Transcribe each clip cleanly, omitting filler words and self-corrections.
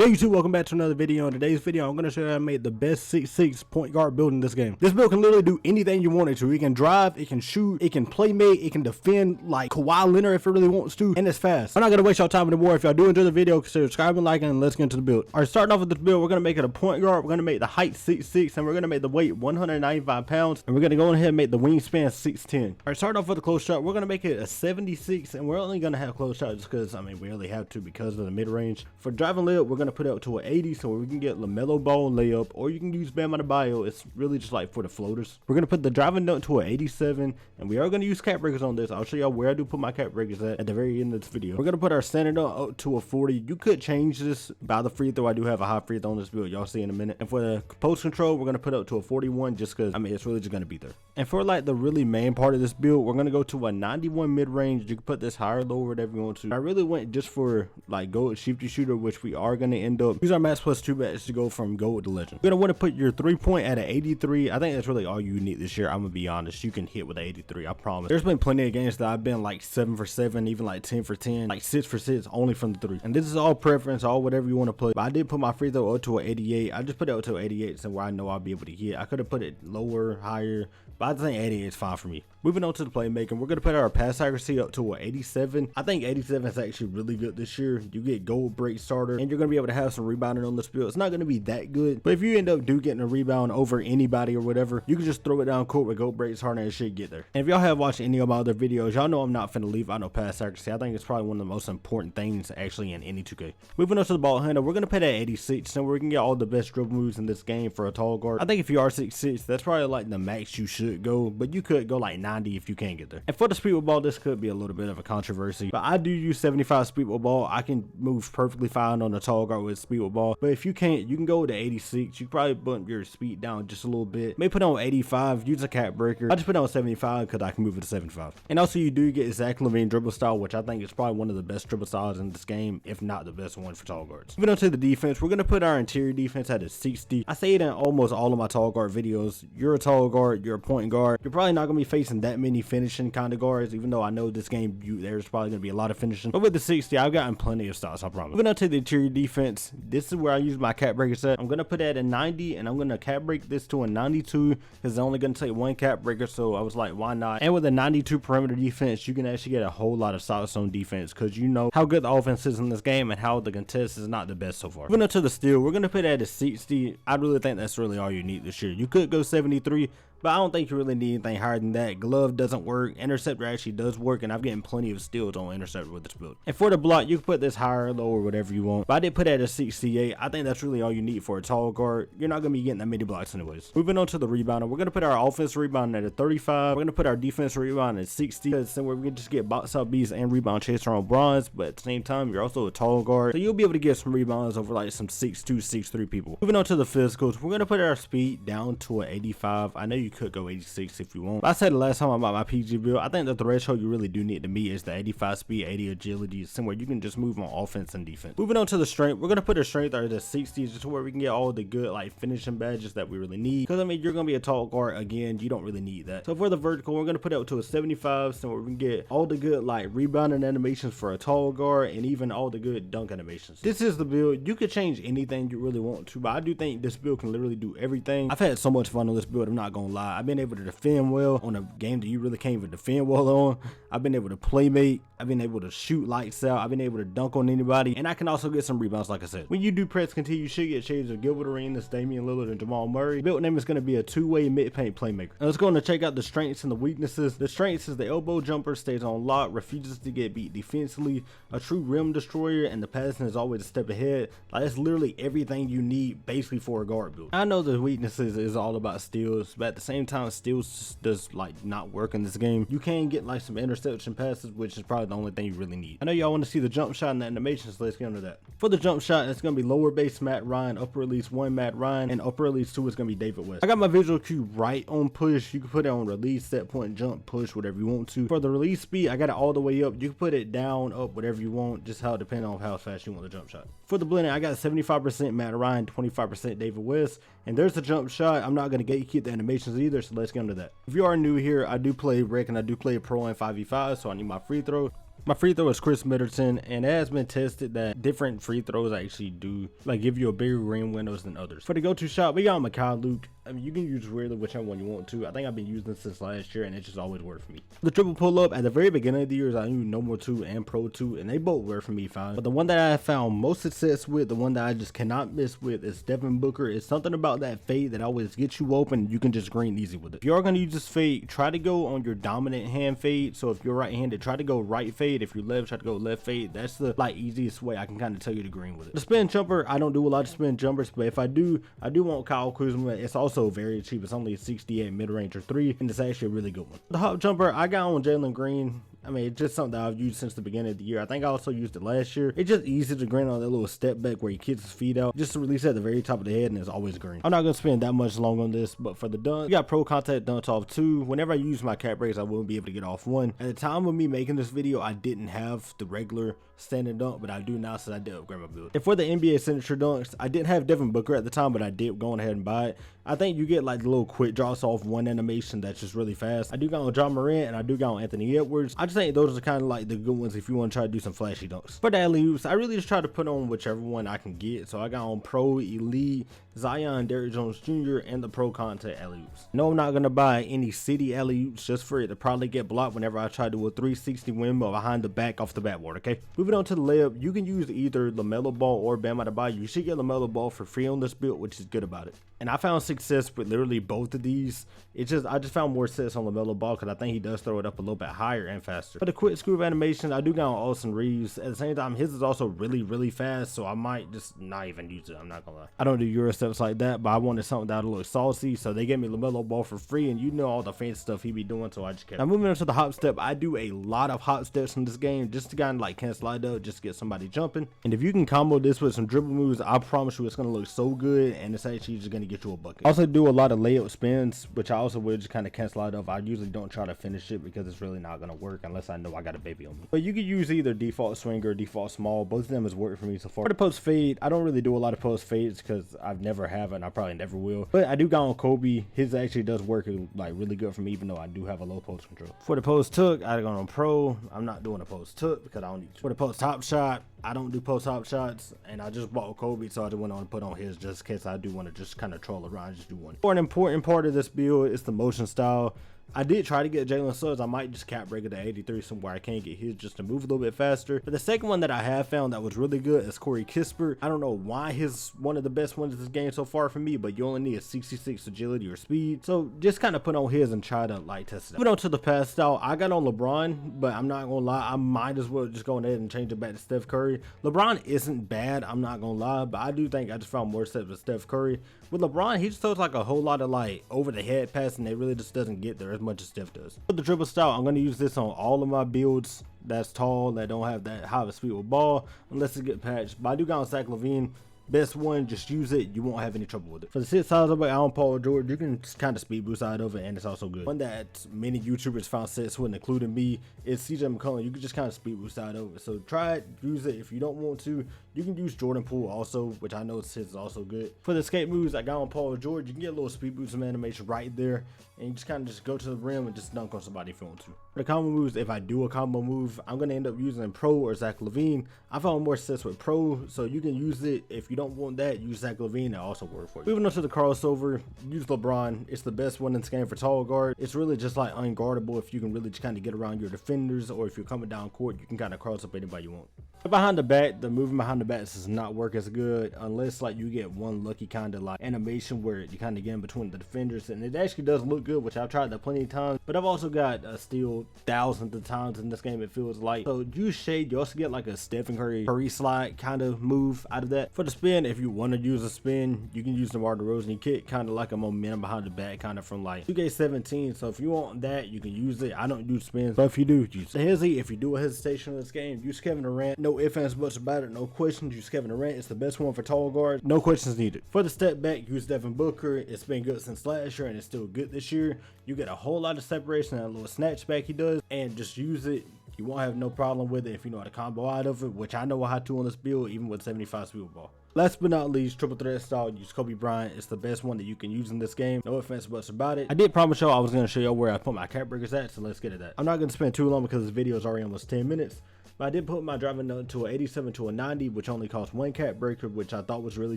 Hey YouTube, welcome back to another video. In today's video, I'm going to show you how I made the best 6'6" point guard build in this game. This build can literally do anything you want it to. It can drive, it can shoot, it can playmate, it can defend like Kawhi Leonard if it really wants to, and it's fast. I'm not going to waste y'all time anymore. If y'all do enjoy the video, consider subscribing, liking, and let's get into the build. Alright, starting off with this build, we're going to make it a point guard. We're going to make the height 6'6", and we're going to make the weight 195 pounds, and we're going to go ahead and make the wingspan 6'10". Alright, starting off with the close shot, we're going to make it a 76, and we're only going to have close shot just because, I mean, we only have to because of the mid-range. For driving layup, we're going to put it up to an 80. So we can get LaMelo Ball layup, or you can use Bam Adebayo. It's really just like for the floaters. We're gonna put the driving dunk to an 87, and we are gonna use cap breakers on this. I'll show y'all where I do put my cap breakers at the very end of this video. We're gonna put our standard dunk up to a 40. You could change this by the free throw. I do have a high free throw on this build. Y'all see in a minute. And for the post control, we're gonna put up to a 41, just because I mean it's really just gonna be there. And for like the really main part of this build, we're gonna go to a 91 mid range. You can put this higher, lower, whatever you want to. I really went just for like gold shifty shooter, which we are gonna end up use our max plus 2 match to go from gold to legend. You're gonna want to put your 3-point at an 83. I think that's really all you need this year. I'm gonna be honest, you can hit with an 83. I promise. There's been plenty of games that I've been like 7 for 7, even like 10 for 10, like 6 for 6, only from the 3. And this is all preference, all whatever you want to put. But I did put my free throw up to an 88. I just put it up to an 88, so where I know I'll be able to hit. I could have put it lower, higher, but I think 88 is fine for me. Moving on to the playmaking, we're gonna put our pass accuracy up to an 87. I think 87 is actually really good this year. You get gold break starter, and you're gonna be able to have some rebounding on this build. It's not gonna be that good, but if you end up getting a rebound over anybody or whatever, you can just throw it down court with gold breaks harder and shit get there. And if y'all have watched any of my other videos, y'all know I'm not finna leave out no pass accuracy. I think it's probably one of the most important things actually in any 2K. Moving on to the ball handle, we're gonna put at 86, and we can get all the best dribble moves in this game for a tall guard. I think if you are 6'6", that's probably like the max you should go, but you could go like 90 if you can't get there. And for the speed with ball, this could be a little bit of a controversy, but I do use 75 speed with ball. I can move perfectly fine on a tall guard with speed with ball, but if you can't, you can go to 86. You probably bump your speed down just a little bit. May put on 85, use a cap breaker. I just put on 75 because I can move it to 75. And also you do get Zach LaVine dribble style, which I think is probably one of the best dribble styles in this game, if not the best one for tall guards. Moving on to the defense, we're going to put our interior defense at a 60. I say it in almost all of my tall guard videos. You're a tall guard, you're a point guard. You're probably not going to be facing that many finishing kind of guards, even though I know this game there's probably going to be a lot of finishing. But with the 60, I've gotten plenty of stops, I promise. Moving on to the interior defense, this is where I use my cap breaker set. I'm going to put that at 90, and I'm going to cap break this to a 92 because it's only going to take one cap breaker, so I was like, why not? And with a 92 perimeter defense, you can actually get a whole lot of stops on defense because you know how good the offense is in this game and how the contest is not the best so far. Moving up to the steal, we're going to put that at a 60. I really think that's really all you need this year. You could go 73, but I don't think you really need anything higher than that. Glove doesn't work. Interceptor actually does work, and I've gotten plenty of steals on interceptor with this build. And for the block, you can put this higher, lower, whatever you want. But I did put it at a 68. I think that's really all you need for a tall guard. You're not going to be getting that many blocks anyways. Moving on to the rebounder, we're going to put our offense rebound at a 35. We're going to put our defense rebound at 60. Because then we can just get box out beats and rebound chaser on bronze, but at the same time, you're also a tall guard. So you'll be able to get some rebounds over like some 6'2", 6'3" people. Moving on to the physicals, we're going to put our speed down to an 85. I know you could go 86 if you want. But I said the last time about my PG build, I think the threshold you really do need to meet is the 85 speed, 80 agility, somewhere you can just move on offense and defense. Moving on to the strength, we're going to put a strength at the 60s just where we can get all the good like finishing badges that we really need. Because I mean, you're going to be a tall guard again, you don't really need that. So for the vertical, we're going to put it up to a 75, so we can get all the good like rebounding animations for a tall guard and even all the good dunk animations. This is the build. You could change anything you really want to, but I do think this build can literally do everything. I've had so much fun on this build, I'm not going to lie. I've been able to defend well on a game that you really can't even defend well on. I've been able to playmate. I've been able to shoot lights out. I've been able to dunk on anybody, and I can also get some rebounds like I said. When you do press continue, you should get shades of Gilbert Arenas, Damian Lillard, and Jamal Murray. Build name is going to be a two-way mid-paint playmaker. Now let's go to check out the strengths and the weaknesses. The strengths is the elbow jumper stays on lock, refuses to get beat defensively, a true rim destroyer, and the passing is always a step ahead. Like that's literally everything you need basically for a guard build. I know the weaknesses is all about steals, but at the same time steals does like not work in this game. You can get like some interception passes, which is probably the only thing you really need. I know y'all want to see the jump shot and the animation, so let's get into that. For the jump shot, it's going to be lower base Matt Ryan, upper release 1 Matt Ryan, and upper release 2 is going to be David West. I got my visual cue right on push. You can put it on release, set point, jump, push, whatever you want to. For the release speed, I got it all the way up. You can put it down, up, whatever you want, just how it depends on how fast you want the jump shot. For the blending, I got 75% Matt Ryan, 25% David West, and there's the jump shot. I'm not going to gatekeep the animations either, so let's get into that. If you are new here, I do play rec and I do play pro and 5v5, so I need my free throw. My free throw is Chris Middleton, and it has been tested that different free throws actually do like give you a bigger green windows than others. For the go-to shot, we got Mikal Luke. I mean, you can use really whichever one you want to. I think I've been using this since last year, and it's just always worked for me. The triple pull-up, at the very beginning of the years, I knew No More 2 and Pro 2, and they both work for me fine. But the one that I found most success with, the one that I just cannot miss with, is Devin Booker. It's something about that fade that always gets you open. You can just green easy with it. If you are going to use this fade, try to go on your dominant hand fade. So if you're right-handed, try to go right fade. If you're left, try to go left fade. That's the easiest way I can kind of tell you to green with it. The spin jumper, I don't do a lot of spin jumpers, but if I do want Kyle Kuzma. It's also very cheap. It's only 68 mid-range or 3, and it's actually a really good one. The hop jumper, I got on Jalen Green. I mean, it's just something that I've used since the beginning of the year. I think I also used it last year. It's just easy to green on that little step back where he kicks his feet out, just to release at the very top of the head, and it's always green. I'm not going to spend that much long on this, but for the dunk, we got pro contact dunks off 2. Whenever I use my cap breaks, I won't be able to get off 1. At the time of me making this video, I didn't have the regular standing dunk, but I do now since I did upgrade my build. And for the NBA signature dunks, I didn't have Devin Booker at the time, but I did go ahead and buy it. I think you get like the little quick drops off 1 animation that's just really fast. I do got on John Morant, and I do got on Anthony Edwards. I just think those are kind of like the good ones if you want to try to do some flashy dunks. For the alley-oops, I really just try to put on whichever one I can get. So I got on Pro, Elite, Zion, Derrick Jones Jr., and the Pro Contact alley-oops. No, I'm not going to buy any city alley-oops just for it to probably get blocked whenever I try to do a 360 windmill behind the back off the backboard, okay? Moving on to the layup, you can use either LaMelo Ball or Bam Adebayo. You should get LaMelo Ball for free on this build, which is good about it. And I found success with literally both of these. I just found more success on LaMelo Ball because I think he does throw it up a little bit higher and faster. For the quick screw animation, I do got on Austin Reeves. At the same time, his is also really fast, so I might just not even use it. I'm not gonna lie. I don't do Euro steps like that, but I wanted something that would look saucy, so they gave me LaMelo Ball for free, and you know all the fancy stuff he be doing, so I just kept it. Now moving on to the hop step, I do a lot of hop steps in this game just to kind of like cancel out though, just to get somebody jumping. And if you can combo this with some dribble moves, I promise you it's gonna look so good, and it's actually just gonna get you a bucket. I also do a lot of layup spins, which I also would just kind of cancel out of. I usually don't try to finish it because it's really not gonna work unless I know I got a baby on me. But you could use either default swing or default small. Both of them has worked for me so far. For the post fade, I don't really do a lot of post fades because I've never have it and I probably never will. But I do got on Kobe. His actually does work like really good for me, even though I do have a low post control. For the post tuck, I got on Pro. I'm not doing a post tuck because I don't need to. For the post top shot, I don't do post hop shots, and I just bought Kobe, so I just went on and put on his just in case I do want to just kind of troll around, just do one. For an important part of this build is the motion style. I did try to get Jalen Suggs. I might just cap break it to 83 somewhere I can't get his just to move a little bit faster. But the second one that I have found that was really good is Corey Kispert. I don't know why he's one of the best ones in this game so far for me, but you only need a 66 agility or speed. So just kind of put on his and try to like test it out. Moving on to the pass style, I got on LeBron, but I'm not gonna lie, I might as well just go ahead and change it back to Steph Curry. LeBron isn't bad, I'm not gonna lie, but I do think I just found more steps with Steph Curry. With LeBron, he just throws like a whole lot of like over the head passing that really just doesn't get there as much as Steph does. For the dribble style, I'm going to use this on all of my builds that's tall, that don't have that high of a speed with ball, unless it get patched. But I do got on Zach LaVine. Best one, just use it, you won't have any trouble with it. For the 6 sides of it, Alan Paul George, you can kind of speed boost out of it, and it's also good. One that many YouTubers found success with, including me, is CJ McCollum. You can just kind of speed boost out of it. So try it, use it. If you don't want to, you can use Jordan Poole also, which I know his is also good. For the escape moves, I got on Paul George. You can get a little speed boost animation right there, and you just kind of just go to the rim and just dunk on somebody if you want to. For the combo moves, if I do a combo move, I'm going to end up using Pro or Zach LaVine. I found more success with Pro, so you can use it. If you don't want that, use Zach LaVine, that also work for you. Moving on to the crossover, use LeBron. It's the best one in this game for tall guard. It's really just like unguardable if you can really just kind of get around your defenders, or if you're coming down court, you can kind of cross up anybody you want. But behind the back, the moving behind the back does not work as good unless like you get one lucky kind of like animation where you kind of get in between the defenders, and it actually does look good, which I've tried that plenty of times, but I've also got steal thousands of times in this game, it feels like. So use shade, you also get like a Stephen Curry slide kind of move out of that. For the spin, if you want to use a spin, you can use the DeMar DeRozan kick, kind of like a momentum behind the back, kind of from like 2K17. So if you want that, you can use it. I don't do spins, but if you do, use it. Hezzy, if you do a hesitation in this game, use Kevin Durant. No ifs, ands, buts about it, no questions. Use Kevin Durant. It's the best one for tall guard. No questions needed. For the step back, use Devin Booker. It's been good since last year, and it's still good this year. You get a whole lot of separation and a little snatch back he does, and just use it. You won't have no problem with it if you know how to combo out of it, which I know how to on this build, even with 75 speed ball. Last but not least, triple threat style, use Kobe Bryant. It's the best one that you can use in this game. No offense buts about it. I did promise y'all I was going to show y'all where I put my cap breakers at, so let's get to that. I'm not going to spend too long because this video is already almost 10 minutes. But I did put my driving note to an 87 to a 90, which only cost 1 cap breaker, which I thought was really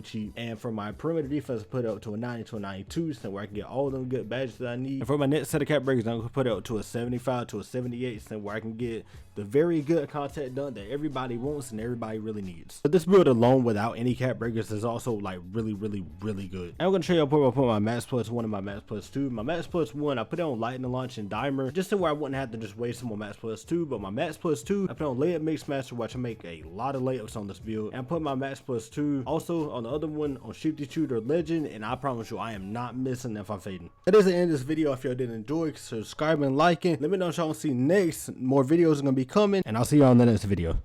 cheap. And for my perimeter defense, I put it up to a 90 to a 92, so where I can get all them good badges that I need. And for my next set of cap breakers, I'm going to put it up to a 75 to a 78, so where I can get the very good content done that everybody wants and everybody really needs. But this build alone without any cap breakers is also like really good. And I'm going to show you where I put my max plus 1 and my max plus 2. My max plus 1, I put it on lightning launch and dimer, just so where I wouldn't have to just waste some more max plus 2. But my max plus 2, I put on layup mix master, which I make a lot of layups on this build. And I put my max plus 2 also on the other one on shifty shooter legend, and I promise you I am not missing if I'm fading. That is the end of this video. If y'all did enjoy, subscribe and liking. Let me know what y'all want to see next. More videos are going to be coming, and I'll see y'all in the next video.